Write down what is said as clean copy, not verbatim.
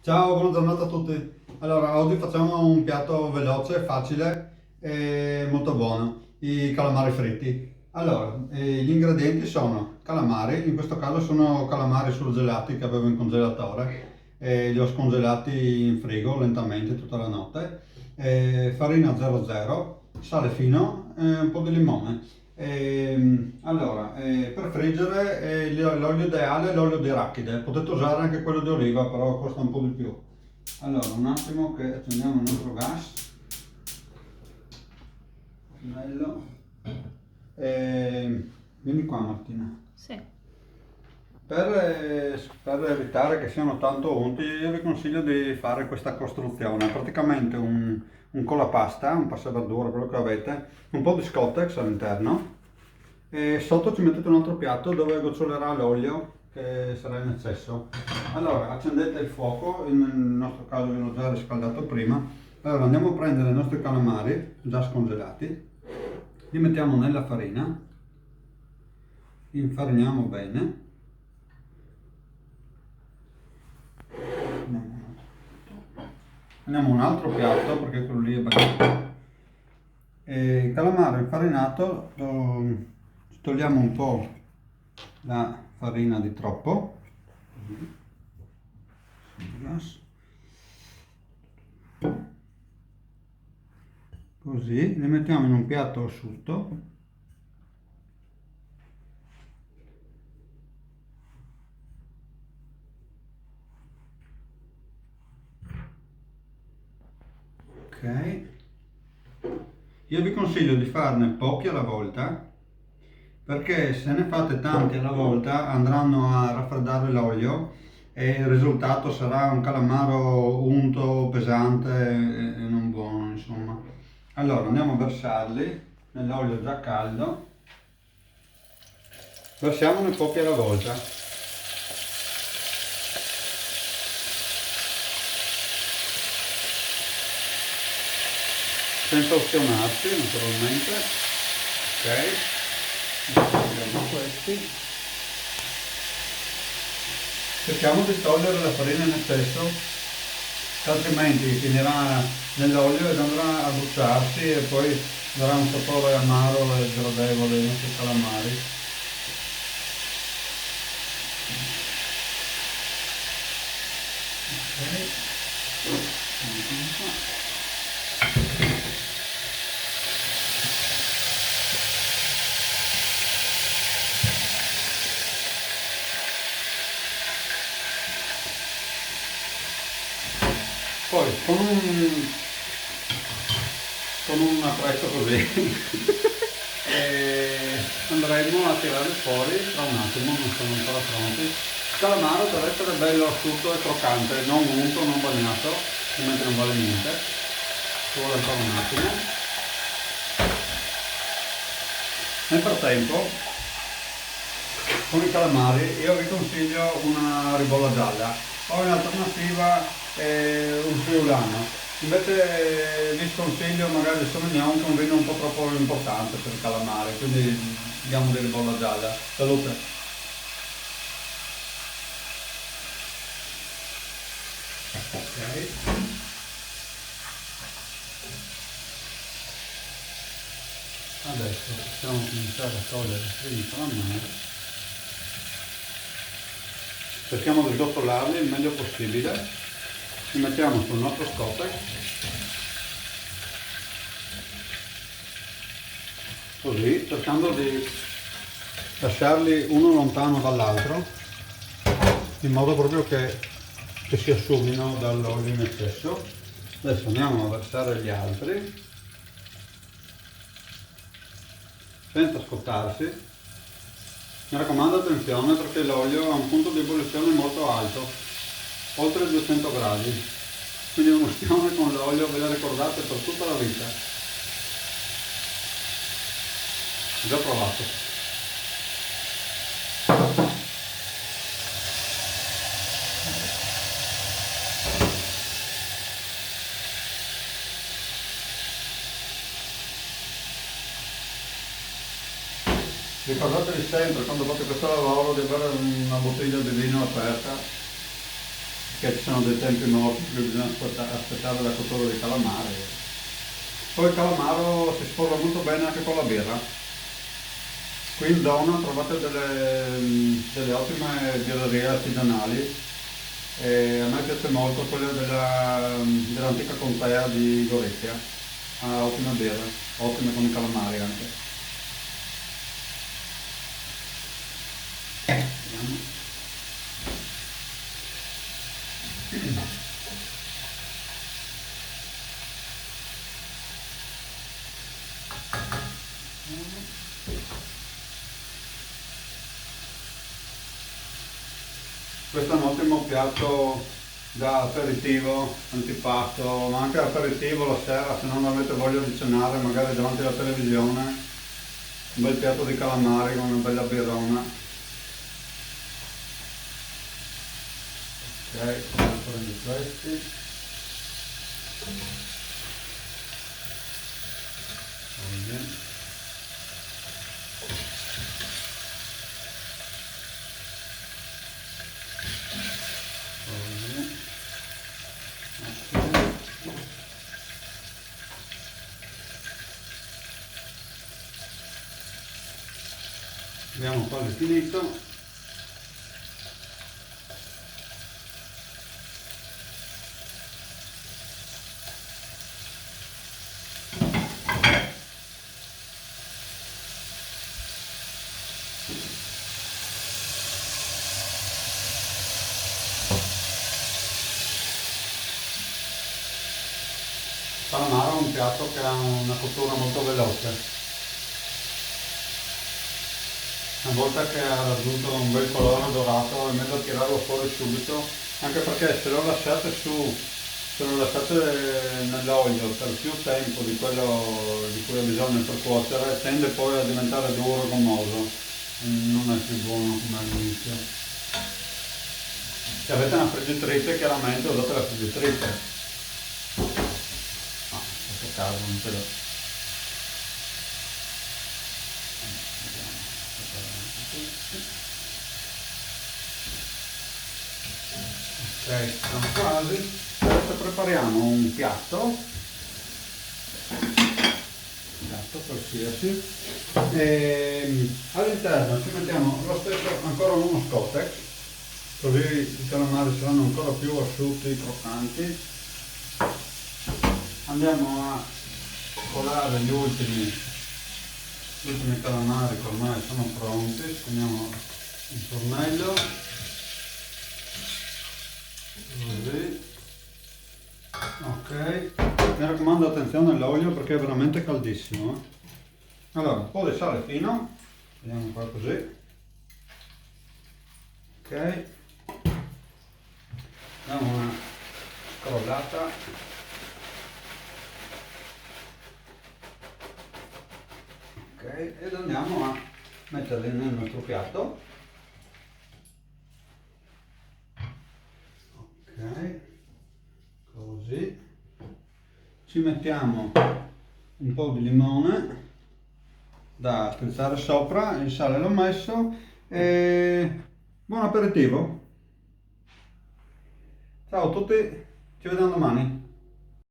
Ciao, buona giornata a tutti. Allora, oggi facciamo un piatto veloce, facile e molto buono, i calamari fritti. Allora, gli ingredienti sono calamari, in questo caso sono calamari surgelati che avevo in congelatore, e li ho scongelati in frigo lentamente tutta la notte, farina 00, sale fino e un po' di limone. Allora, per friggere l'olio ideale è l'olio di arachide, potete usare anche quello di oliva, però costa un po' di più. Allora, un attimo che accendiamo il nostro gas. Bello. Vieni qua Martina. Sì. Per evitare che siano tanto unti, io vi consiglio di fare questa costruzione. Praticamente un colapasta, un passaverdura, quello che avete, un po' di Scottex all'interno e sotto ci mettete un altro piatto dove gocciolerà l'olio che sarà in eccesso. Allora, accendete il fuoco, nel nostro caso ve l'ho già riscaldato prima. Allora, andiamo a prendere i nostri calamari già scongelati, li mettiamo nella farina, infariniamo bene. Prendiamo un altro piatto perché quello lì è bagnato. E il calamaro infarinato togliamo un po' la farina di troppo. Così, li mettiamo in un piatto asciutto. Ok. Io vi consiglio di farne pochi alla volta perché se ne fate tanti alla volta andranno a raffreddare l'olio e il risultato sarà un calamaro unto, pesante e non buono, insomma. Allora andiamo a versarli nell'olio già caldo, versiamone pochi alla volta. Senza ozionarsi naturalmente. Ok, mettiamo questi. Cerchiamo di togliere la farina in eccesso, altrimenti finirà nell'olio ed andrà a bruciarsi e poi darà un sapore amaro e sgradevole ai nostri calamari. Ok. Poi con un attrezzo così andremo a tirare fuori tra un attimo, non sono ancora pronti. Il calamaro deve essere bello asciutto e croccante, non unto, non bagnato, altrimenti non vale niente. Ci vuole ancora un attimo. Nel frattempo, con i calamari io vi consiglio una ribolla gialla o in alternativa un friulano. Invece vi sconsiglio magari il Sauvignon che è un vino un po' troppo importante per il calamari, quindi diamo di ribolla gialla. Salute! Ok. Adesso possiamo cominciare a togliere il calamari. Cerchiamo di sgottolarli il meglio possibile, li mettiamo sul nostro stopper, così, cercando di lasciarli uno lontano dall'altro, in modo proprio che si assumino dall'olio in eccesso. Adesso andiamo a versare gli altri, senza scottarsi. Mi raccomando attenzione perché l'olio ha un punto di ebollizione molto alto, oltre 200 gradi, quindi uno stione con l'olio ve la ricordate per tutta la vita. Già provato. Ricordatevi sempre quando fate questo lavoro di avere una bottiglia di vino aperta perché ci sono dei tempi morti che bisogna aspettare la cottura dei calamari. Poi il calamaro si sposa molto bene anche con la birra. Qui in zona trovate delle ottime birrerie artigianali e a me piace molto quella dell'antica contea di Gorizia. Ha ottime birre, ottime con i calamari anche. Vediamo. Questo è un ottimo piatto da aperitivo, antipasto, ma anche aperitivo la sera se non avete voglia di cenare, magari davanti alla televisione, un bel piatto di calamari con una bella birrona. Ok, prendo questi. Così. Abbiamo quasi finito. Calamaro è un piatto che ha una cottura molto veloce. Una volta che ha raggiunto un bel colore dorato è meglio tirarlo fuori subito, anche perché se lo lasciate se lo lasciate nell'olio per più tempo di quello di cui ha bisogno per cuocere, tende poi a diventare duro e gommoso, non è più buono come all'inizio. Se avete una friggitrice chiaramente usate la friggitrice. No, in questo caso non ce l'ho. Ok, siamo quasi. Adesso prepariamo un piatto qualsiasi. E all'interno ci mettiamo lo stesso, ancora uno Scottex, così i calamari saranno ancora più asciutti, croccanti. Andiamo a colare gli ultimi calamari che ormai sono pronti. Spegniamo il fornello. Così. Ok, mi raccomando attenzione all'olio perché è veramente caldissimo. Allora, un po' di sale fino, vediamo qua così. Ok, diamo una scrollata. Ok, ed andiamo a metterli nel nostro piatto. Ok, così. Ci mettiamo un po' di limone da strizzare sopra, il sale l'ho messo e buon aperitivo. Ciao a tutti, ci vediamo domani.